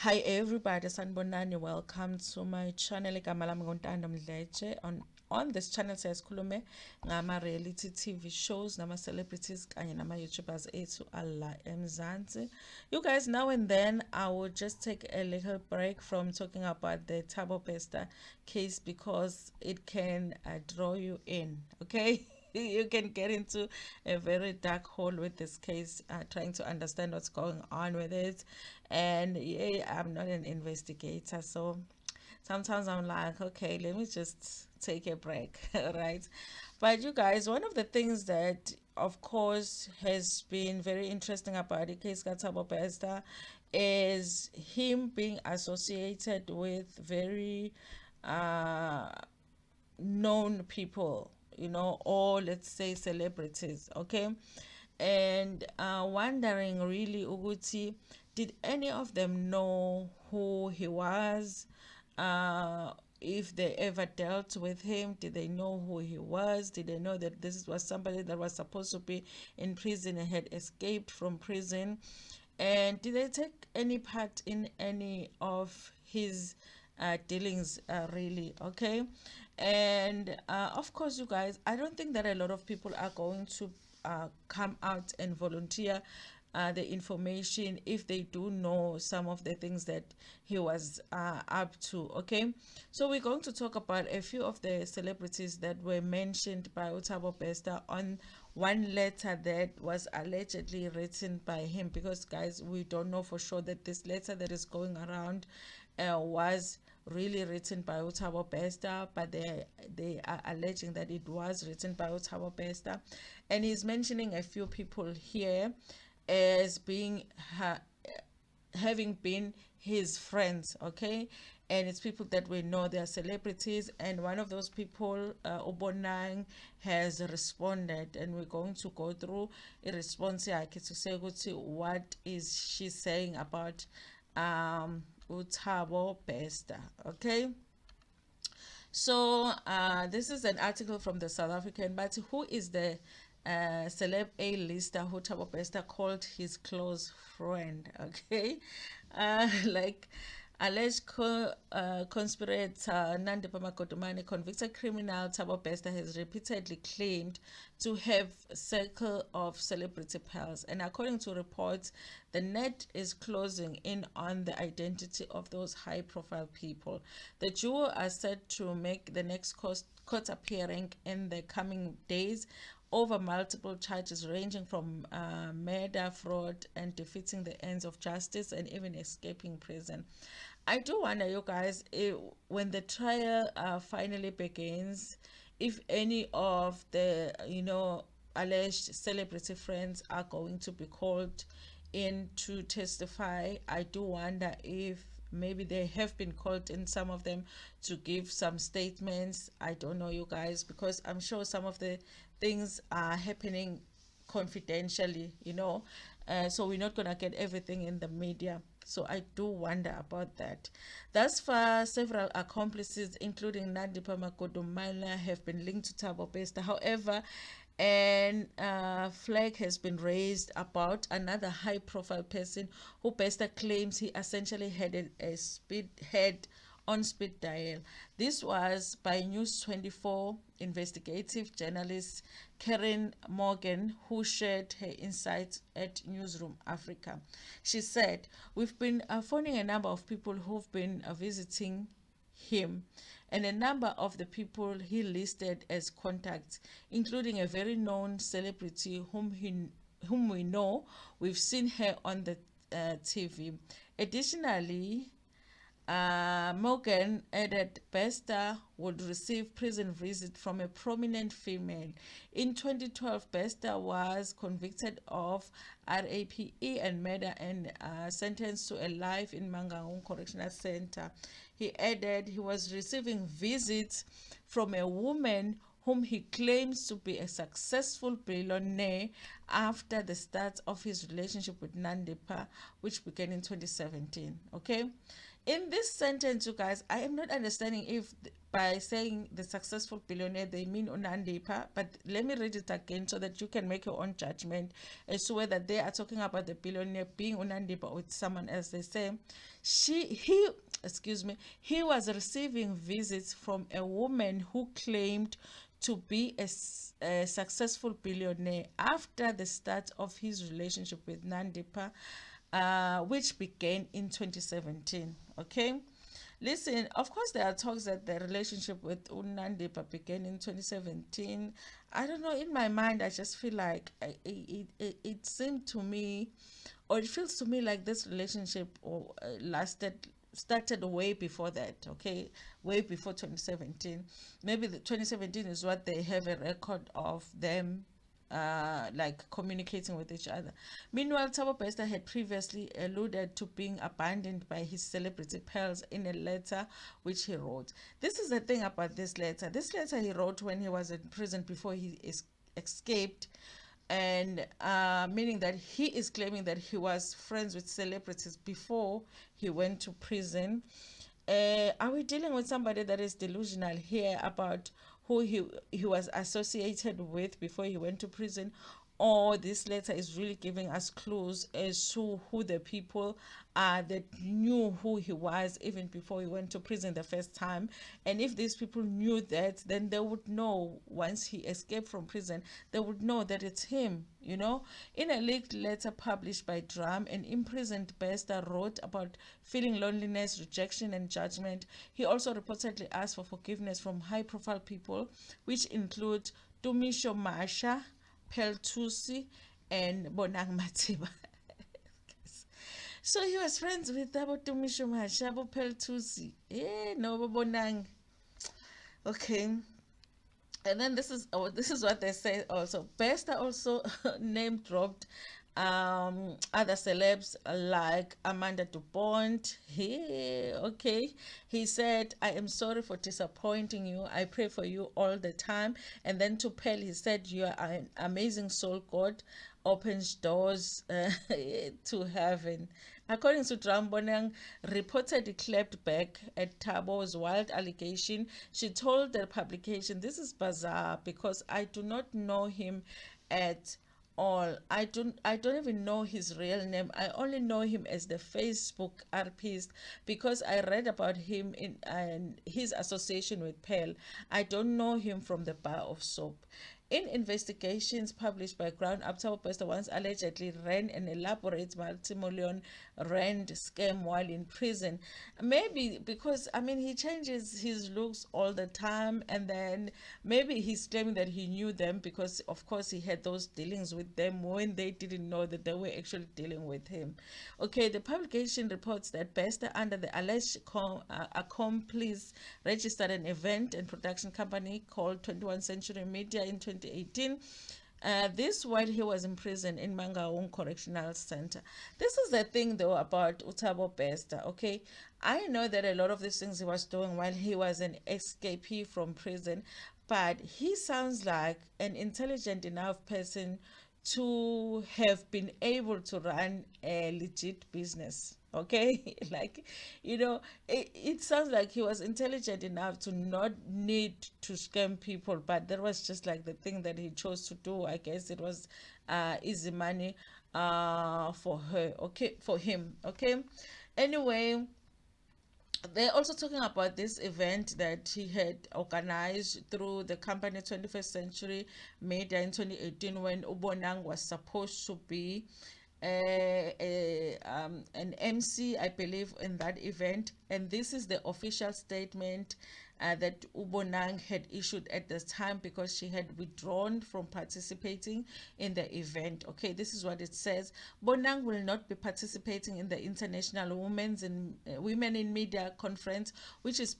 Hi everybody, sanibonani. Welcome to my channel. Igama lami Ntando Mdletshe. On this channel siyakhulume ngama reality TV shows nama celebrities kanye nama YouTubers ethu alla eMzansi. You guys, now and then I will just take a little break from talking about the Thabo Bester case because it can draw you in, okay? You can get into a very dark hole with this case, trying to understand what's going on with it. And yeah, I'm not an investigator, so sometimes I'm like, okay, let me just take a break, right? But you guys, one of the things that, of course, has been very interesting about the case Katabo Besta is him being associated with very known people, or let's say celebrities, okay? And wondering really, Uguti, did any of them know who he was? If they ever dealt with him, did they know who he was? Did they know that this was somebody that was supposed to be in prison and had escaped from prison? And did they take any part in any of his dealings, really? Okay. And of course, you guys, I don't think that a lot of people are going to come out and volunteer the information if they do know some of the things that he was up to. Okay, so we're going to talk about a few of the celebrities that were mentioned by Utabo Bester on one letter that was allegedly written by him, because guys, we don't know for sure that this letter that is going around was really written by Utabo Bester, but they are alleging that it was written by Utabo Bester, and he's mentioning a few people here as being having been his friends, okay? And it's people that we know, they are celebrities, and one of those people, Obonang, has responded, and we're going to go through a response here to say what is she saying about Utabo Bester, okay? So this is an article from the South African, but who is the celeb A-lister who Thabo Bester called his close friend? Okay, like alleged conspirator Nandipha Magodumane, convicted criminal Thabo Bester, has repeatedly claimed to have a circle of celebrity pals, and according to reports, the net is closing in on the identity of those high-profile people. The duo are set to make the next court appearing in the coming days over multiple charges ranging from murder, fraud, and defeating the ends of justice, and even escaping prison. I do wonder, you guys, when the trial finally begins, if any of the, alleged celebrity friends are going to be called in to testify. I do wonder if maybe they have been called in, some of them, to give some statements. I don't know, you guys, because I'm sure some of the things are happening confidentially, so we're not gonna get everything in the media. So I do wonder about that. Thus far, several accomplices, including Nandipha Magodumana, have been linked to Thabo Bester. However, and flag has been raised about another high-profile person who Bester claims he essentially had on speed dial. This was by News 24 investigative journalist Karen Morgan, who shared her insights at Newsroom Africa. She said, "We've been phoning a number of people who've been visiting him, and a number of the people he listed as contacts, including a very known celebrity whom we know. We've seen her on the TV. Additionally, Morgan added Bester would receive prison visit from a prominent female. In 2012, Bester was convicted of RAPE and murder and sentenced to a life in Mangaung Correctional Center. He added he was receiving visits from a woman whom he claims to be a successful billionaire after the start of his relationship with Nandipa, which began in 2017. Okay, in this sentence, you guys, I am not understanding if by saying the successful billionaire they mean Unandipa, but let me read it again so that you can make your own judgment as to whether they are talking about the billionaire being Unandipa or it's someone else. They say he excuse me, he was receiving visits from a woman who claimed to be a successful billionaire after the start of his relationship with Nandipa, which began in 2017. Okay. Listen, of course, there are talks that the relationship with Unandipa began in 2017. I don't know, in my mind, I just feel like it seemed to me, or it feels to me like this relationship started way before that, okay? Way before 2017. Maybe the 2017 is what they have a record of them like communicating with each other. Meanwhile, Thabo Bester had previously alluded to being abandoned by his celebrity pals in a letter which he wrote. This is the thing about this letter. This letter he wrote when he was in prison before he escaped, and meaning that he is claiming that he was friends with celebrities before he went to prison. Are we dealing with somebody that is delusional here about who he was associated with before he went to prison, or this letter is really giving us clues as to who the people are that knew who he was even before he went to prison the first time? And if these people knew that, then they would know once he escaped from prison, they would know that it's him, you know. In a leaked letter published by Drum, an imprisoned Bester wrote about feeling loneliness, rejection, and judgment. He also reportedly asked for forgiveness from high profile people, which include Tumisho Masha, Peltusi, and Bonang Matiba. So he was friends with Abo Tumisho Masha, Abo Peltusi. No, Bonang. Okay. And then this is what they say also. Bester also name dropped other celebs like Amanda Dupont. He said, I am sorry for disappointing you. I pray for you all the time. And then to Pell, he said, you are an amazing soul. God opens doors to heaven. According to Drambonang, reportedly clapped back at Tabo's wild allegation. She told the publication, this is bizarre because I do not know him at all. I don't even know his real name. I only know him as the Facebook artist because I read about him in and his association with Pearl. I don't know him from the bar of soap. In investigations published by Ground Up, Thabo Bester once allegedly ran an elaborate multi-million rand scam while in prison. Maybe because, I mean, he changes his looks all the time, and then maybe he's claiming that he knew them because, of course, he had those dealings with them when they didn't know that they were actually dealing with him. Okay, the publication reports that Bester, under the alleged accomplice, registered an event and production company called 21st Century Media in 2018. This while he was in prison in Mangaung Correctional Center. This is the thing though about Utabo Bester, okay? I know that a lot of these things he was doing while he was an escapee from prison, but he sounds like an intelligent enough person to have been able to run a legit business, okay? Like, it sounds like he was intelligent enough to not need to scam people, but that was just like the thing that he chose to do. I guess it was easy money for her, okay, for him, okay. Anyway, they're also talking about this event that he had organized through the company 21st Century Media in 2018 when Ubonang was supposed to be an MC, I believe, in that event. And this is the official statement that Ubonang had issued at the time because she had withdrawn from participating in the event. Okay, this is what it says. Bonang will not be participating in the International Women in Media Conference, which is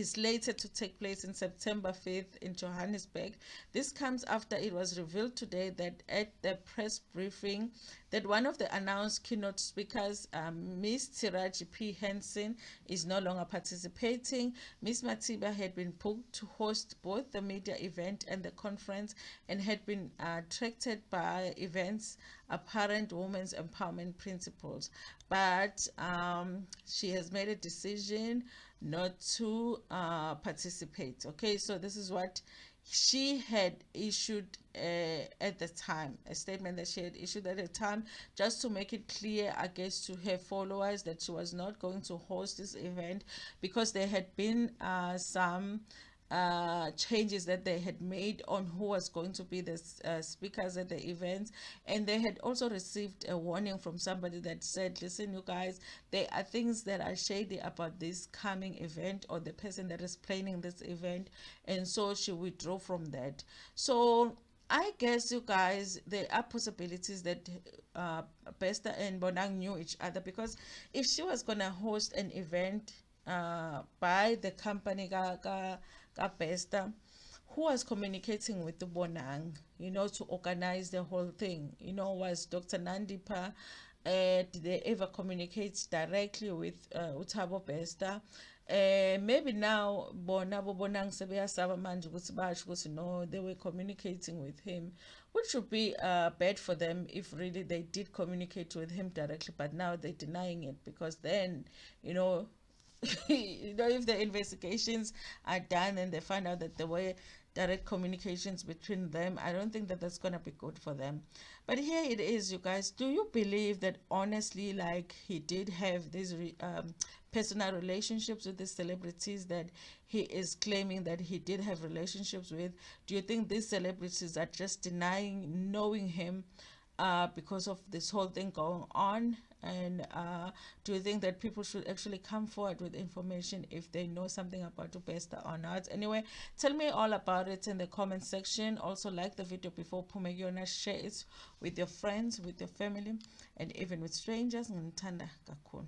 slated to take place in September 5th in Johannesburg. This comes after it was revealed today that at the press briefing that one of the announced keynote speakers, Ms. Tiraji P. Henson, is no longer participating meeting, Miss Matiba had been booked to host both the media event and the conference and had been attracted by events apparent women's empowerment principles. But she has made a decision not to participate. Okay, so this is what she had issued at the time, a statement that she had issued at the time, just to make it clear, I guess, to her followers that she was not going to host this event because there had been some changes that they had made on who was going to be the speakers at the event. And they had also received a warning from somebody that said, listen, you guys, there are things that are shady about this coming event or the person that is planning this event. And so she withdrew from that. So I guess, you guys, there are possibilities that Besta and Bonang knew each other, because if she was going to host an event by the company ka Besta, who was communicating with the Bonang, to organize the whole thing? Was Dr. Nandipa? Did they ever communicate directly with Utabo Besta? Maybe now bona bobonang sebeyasaba manje ukuthi basho ukuthi no, they were communicating with him, which would be bad for them if really they did communicate with him directly, but now they're denying it, because then you know if the investigations are done and they find out that there were direct communications between them, I don't think that that's going to be good for them. But here it is, you guys. Do you believe that honestly, like, he did have these personal relationships with these celebrities that he is claiming that he did have relationships with? Do you think these celebrities are just denying knowing him because of this whole thing going on? And do you think that people should actually come forward with information if they know something about Upesta or not? Anyway, tell me all about it in the comment section. Also, like the video before Pumegiona, share it with your friends, with your family, and even with strangers. Ntanda kakhulu.